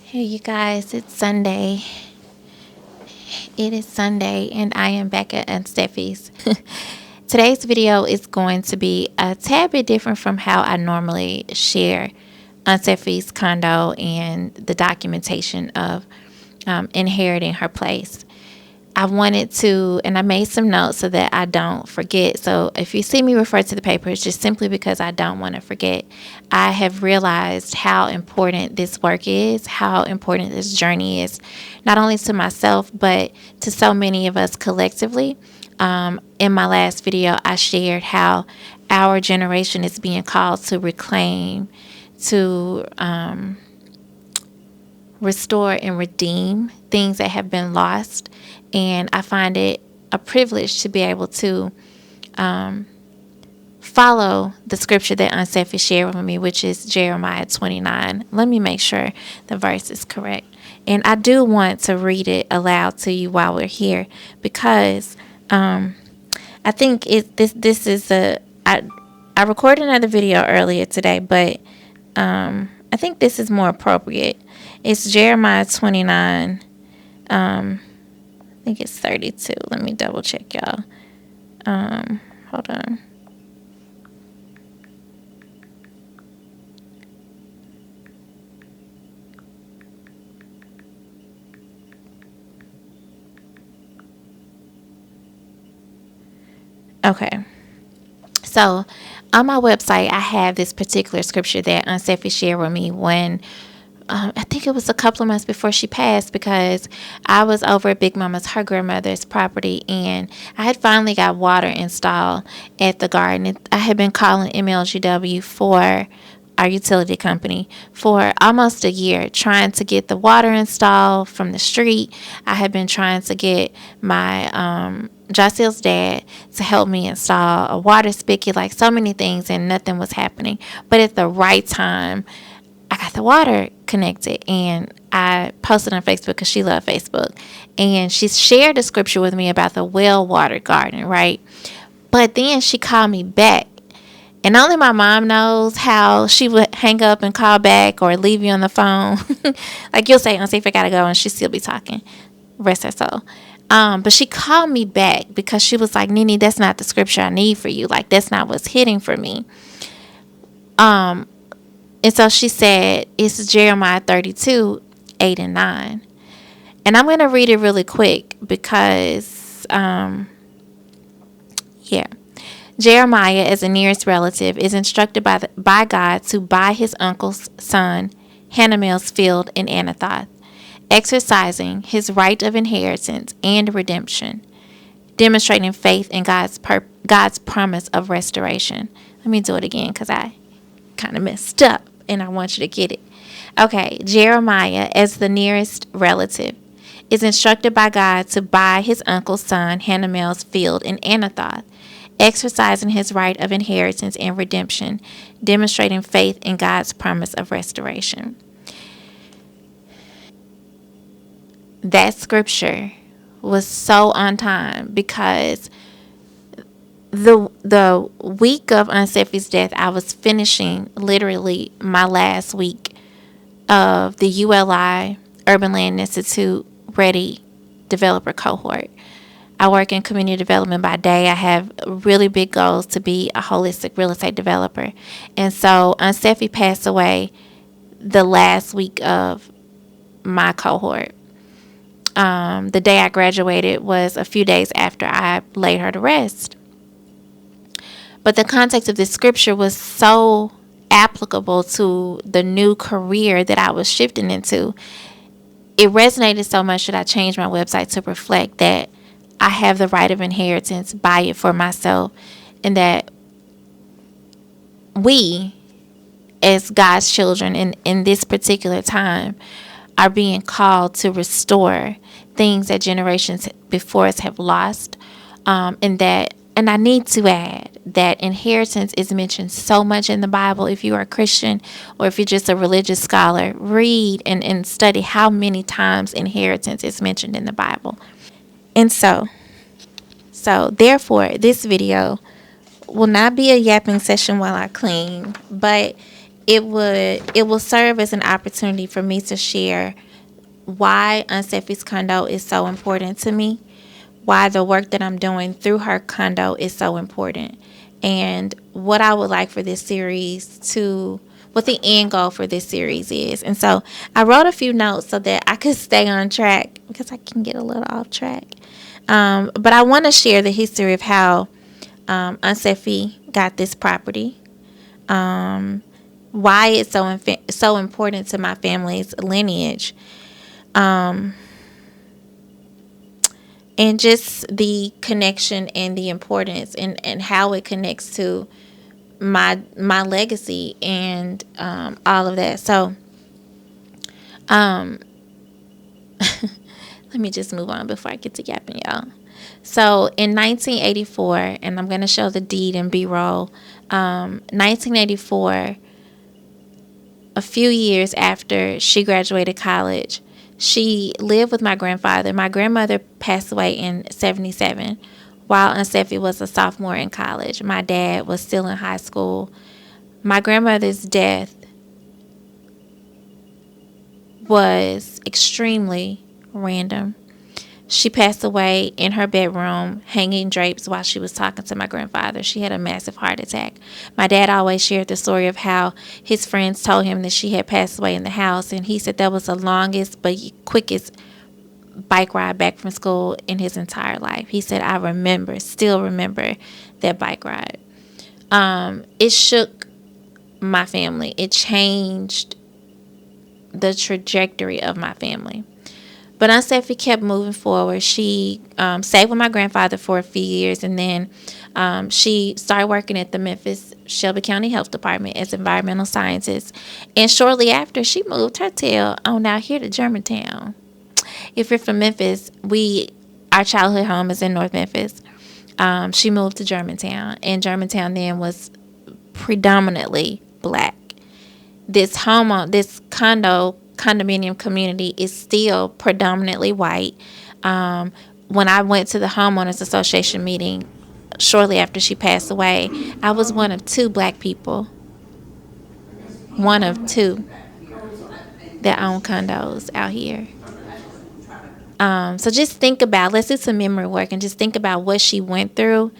Hey, you guys, it's Sunday. It is Sunday, and I am back at Stefy's. Today's video is going to be a tad bit different from how I normally share Aunt Stefy's condo and the documentation of inheriting her place. I wanted to, and I made some notes so that I don't forget. So if you see me refer to the paper, it's just simply because I don't want to forget. I have realized how important this work is, how important this journey is, not only to myself, but to so many of us collectively. In my last video, I shared how our generation is being called to reclaim, to restore and redeem things that have been lost. And I find it a privilege to be able to follow the scripture that Aunt Stefy shared with me, which is Jeremiah 29. Let me make sure the verse is correct. And I do want to read it aloud to you while we're here, because I think this is I recorded another video earlier today, but I think this is more appropriate. It's Jeremiah 29. I think it's 32. Let me double check, y'all. Hold on. Okay. So on my website, I have this particular scripture that Aunt Stefy shared with me when I think it was a couple of months before she passed, because I was over at Big Mama's, her grandmother's property, and I had finally got water installed at the garden. I had been calling MLGW for our utility company for almost a year, trying to get the water installed from the street. I had been trying to get my Jocelyn's dad to help me install a water spigot, like so many things, and nothing was happening. But at the right time, I got the water connected, and I posted on Facebook because she loved Facebook, and she shared a scripture with me about the well watered garden, right? But then she called me back, and only my mom knows how she would hang up and call back or leave you on the phone. Like, you'll say, "I'll see if I gotta go," and she'll still be talking. Rest her soul. But she called me back because she was like, "Nene, that's not the scripture I need for you. Like, that's not what's hitting for me." And so she said, it's Jeremiah 32, 8 and 9. And I'm going to read it really quick because, Jeremiah, as the nearest relative, is instructed by God to buy his uncle's son Hananiah's field in Anathoth, exercising his right of inheritance and redemption, demonstrating faith in God's promise of restoration. Let me do it again because I kind of messed up and I want you to get it. Okay, Jeremiah, as the nearest relative, is instructed by God to buy his uncle's son Hananiah's field in Anathoth, exercising his right of inheritance and redemption, demonstrating faith in God's promise of restoration. That scripture was so on time because the week of Aunt Stefy's death, I was finishing literally my last week of the ULI Urban Land Institute Ready Developer Cohort. I work in community development by day. I have really big goals to be a holistic real estate developer. And so Aunt Stefy passed away the last week of my cohort. The day I graduated was a few days after I laid her to rest. But the context of this scripture was so applicable to the new career that I was shifting into. It resonated so much that I changed my website to reflect that I have the right of inheritance, buy it for myself, and that we, as God's children in this particular time, are being called to restore things that generations before us have lost, and I need to add that inheritance is mentioned so much in the Bible. If you are a Christian or if you're just a religious scholar, read and study how many times inheritance is mentioned in the Bible. And so therefore, this video will not be a yapping session while I clean, but it will serve as an opportunity for me to share why Aunt Steffi's condo is so important to me, why the work that I'm doing through her condo is so important, and what I would like for this series to, what the end goal for this series is. And so I wrote a few notes so that I could stay on track because I can get a little off track. But I want to share the history of how Aunt Steffi got this property, why it's so important to my family's lineage, and just the connection and the importance, and how it connects to my legacy and all of that. So let me just move on before I get to yapping, y'all. So in 1984, and I'm going to show the deed and B-roll, 1984, a few years after she graduated college, she lived with my grandfather. My grandmother passed away in 77, while Aunt Steffi was a sophomore in college. My dad was still in high school. My grandmother's death was extremely random. She passed away in her bedroom, hanging drapes while she was talking to my grandfather. She had a massive heart attack. My dad always shared the story of how his friends told him that she had passed away in the house, and he said that was the longest but quickest bike ride back from school in his entire life. He said, I still remember that bike ride. It shook my family. It changed the trajectory of my family. But Aunt Steffi kept moving forward. She stayed with my grandfather for a few years, and then she started working at the Memphis Shelby County Health Department as environmental scientist. And shortly after, she moved her tail on out here to Germantown. If you're from Memphis, our childhood home is in North Memphis. She moved to Germantown, and Germantown then was predominantly black. This condominium community is still predominantly white. When I went to the homeowners association meeting shortly after she passed away, I was one of two black people, one of two that own condos out here. So just think about, let's do some memory work and just think about what she went through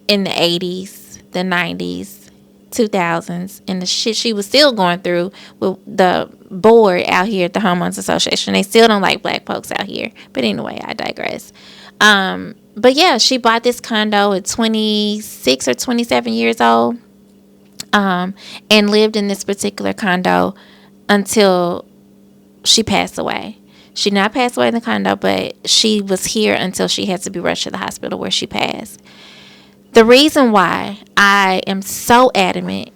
in the 80s, the 90s, 2000s, and the shit she was still going through with the board out here at the homeowners association. They still don't like black folks out here, but anyway, I digress. But yeah, she bought this condo at 26 or 27 years old, and lived in this particular condo until she passed away. She did not pass away in the condo, but she was here until she had to be rushed to the hospital where she passed. The reason why I am so adamant,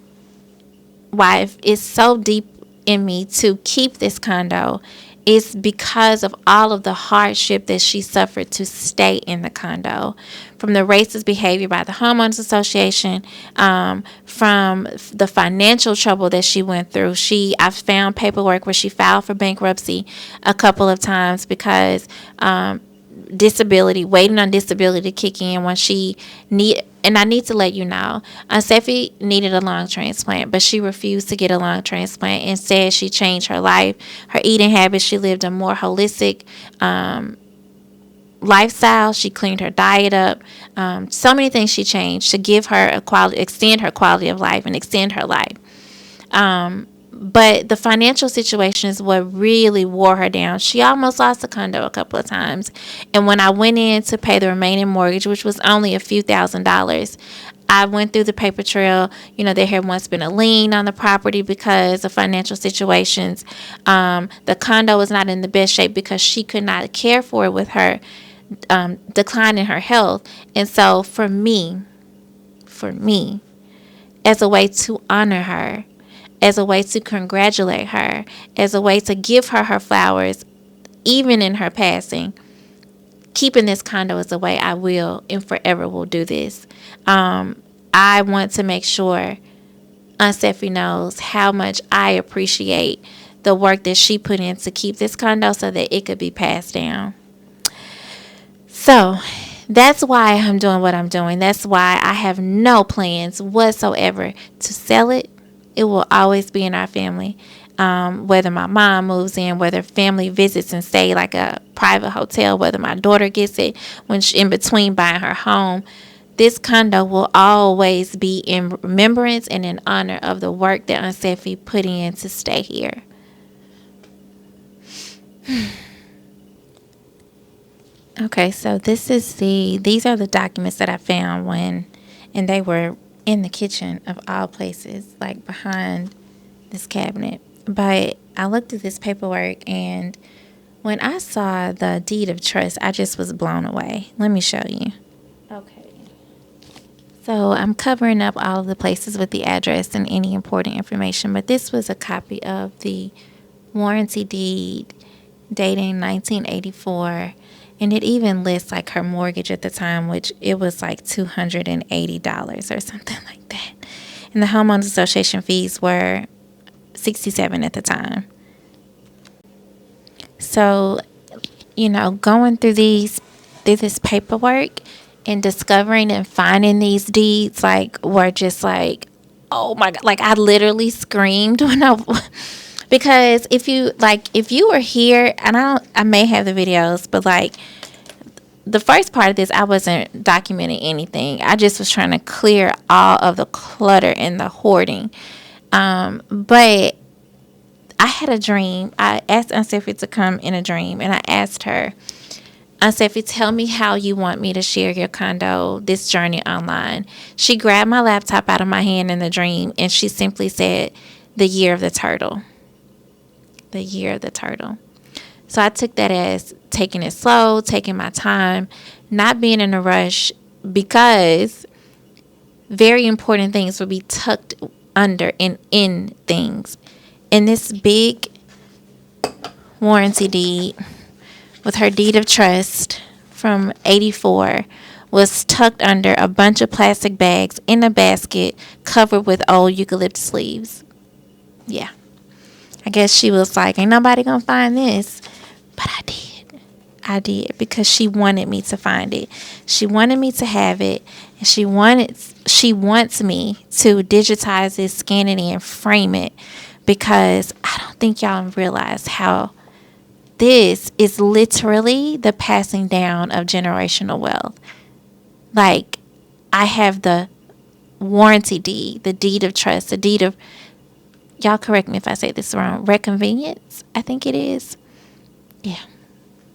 why it's so deep in me to keep this condo, is because of all of the hardship that she suffered to stay in the condo. From the racist behavior by the homeowners association, from the financial trouble that she went through. I found paperwork where she filed for bankruptcy a couple of times because waiting on disability to kick in when and I need to let you know, Aunt Steffi needed a lung transplant, but she refused to get a lung transplant. Instead, she changed her life, her eating habits. She lived a more holistic lifestyle. She cleaned her diet up. So many things she changed to give her extend her quality of life and extend her life. But the financial situation is what really wore her down. She almost lost a condo a couple of times. And when I went in to pay the remaining mortgage, which was only a few $1,000s, I went through the paper trail. There had once been a lien on the property because of financial situations. The condo was not in the best shape because she could not care for it with her decline in her health. And so for me, as a way to honor her, as a way to congratulate her, as a way to give her her flowers, even in her passing, keeping this condo is the way I will and forever will do this. I want to make sure Aunt Steffi knows how much I appreciate the work that she put in to keep this condo so that it could be passed down. So that's why I'm doing what I'm doing. That's why I have no plans whatsoever to sell it It will always be in our family. Whether my mom moves in, whether family visits and stay like a private hotel, whether my daughter gets it when she, in between buying her home, this condo will always be in remembrance and in honor of the work that Aunt Stefy put in to stay here. Okay, so these are the documents that I found and they were in the kitchen of all places, like behind this cabinet. But I looked at this paperwork, and when I saw the deed of trust, I just was blown away. Let me show you. Okay. So I'm covering up all of the places with the address and any important information, but this was a copy of the warranty deed dating 1984, and it even lists like her mortgage at the time, which it was like $280 or something like that. And the homeowners association fees were $67 at the time. So, going through this paperwork and discovering and finding these deeds, like, were just like, oh my God, like I literally screamed when because if you were here, and I may have the videos, but like the first part of this, I wasn't documenting anything. I just was trying to clear all of the clutter and the hoarding. But I had a dream. I asked Aunt Stefy to come in a dream, and I asked her, Aunt Stefy, tell me how you want me to share your condo, this journey online. She grabbed my laptop out of my hand in the dream, and she simply said, the year of the turtle. The year of the turtle. So I took that as taking it slow, taking my time, not being in a rush, because very important things will be tucked under and in things. And this big warranty deed with her deed of trust from 84 was tucked under a bunch of plastic bags in a basket covered with old eucalyptus leaves. Yeah. I guess she was like, ain't nobody gonna find this. But I did because she wanted me to find it. She wanted me to have it. And she wants me to digitize it, scan it in, frame it, because I don't think y'all realize how this is literally the passing down of generational wealth. Like, I have the warranty deed, the deed of trust, the deed of, y'all correct me if I say this wrong, reconvenience, I think it is. Yeah.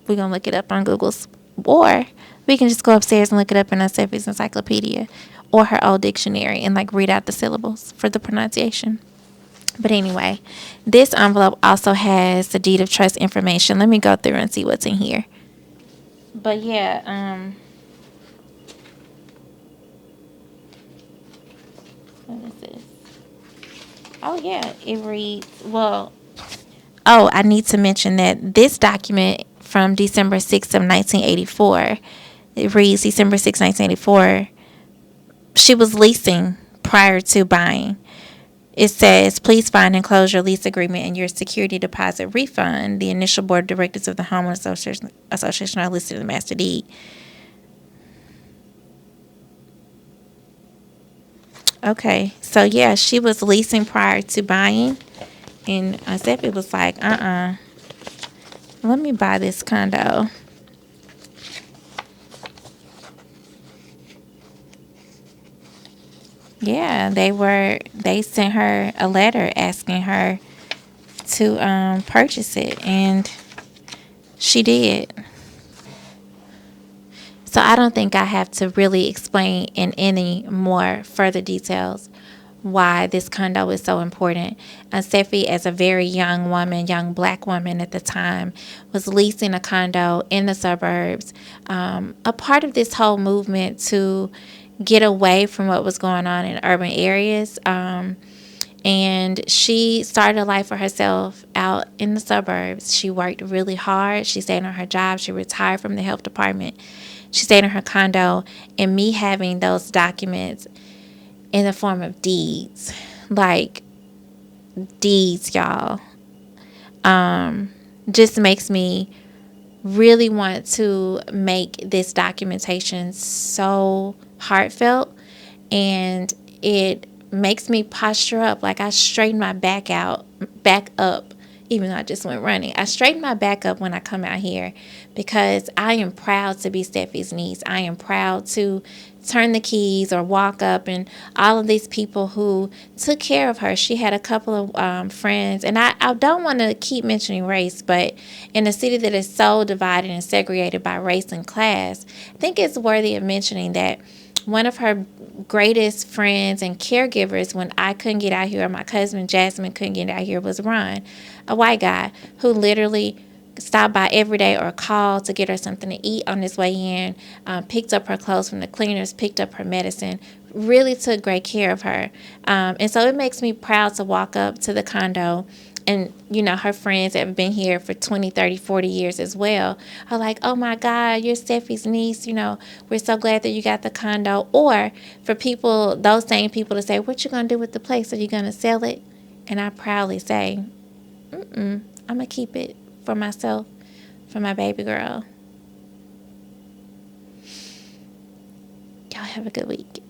We're going to look it up on Google's, or we can just go upstairs and look it up in Aunt Stefy's encyclopedia or her old dictionary and like read out the syllables for the pronunciation. But anyway, this envelope also has the deed of trust information. Let me go through and see what's in here. But yeah, what is this? Oh yeah, it reads, I need to mention that this document from December 6th of 1984, it reads December 6th, 1984, she was leasing prior to buying. It says, please find and close your lease agreement and your security deposit refund. The initial board of directors of the homeowners association are listed in the master deed. Okay, so yeah, she was leasing prior to buying, and Stefy was like, let me buy this condo. Yeah, they sent her a letter asking her to purchase it, and she did. So I don't think I have to really explain in any more further details why this condo is so important. Stefy, as a very young woman, young black woman at the time, was leasing a condo in the suburbs, a part of this whole movement to get away from what was going on in urban areas. And she started a life for herself out in the suburbs. She worked really hard. She stayed on her job. She retired from the health department. She stayed in her condo. And me having those documents in the form of deeds, like deeds, y'all, just makes me really want to make this documentation so heartfelt, and it makes me posture up. Like, I straighten my back up, even though I just went running. I straighten my back up when I come out here because I am proud to be Steffi's niece. I am proud to turn the keys or walk up, and all of these people who took care of her. She had a couple of friends, and I don't want to keep mentioning race, but in a city that is so divided and segregated by race and class, I think it's worthy of mentioning that one of her greatest friends and caregivers when I couldn't get out here, or my cousin Jasmine couldn't get out here, was Ron, a white guy who literally stopped by every day or called to get her something to eat on his way in, picked up her clothes from the cleaners, picked up her medicine, really took great care of her. And so it makes me proud to walk up to the condo, and her friends that have been here for 20, 30, 40 years as well are like, oh my God, you're Steffi's niece, we're so glad that you got the condo. Or for people, those same people, to say, what you gonna do with the place? Are you gonna sell it? And I proudly say, I'm gonna keep it for myself, for my baby girl. Y'all have a good week.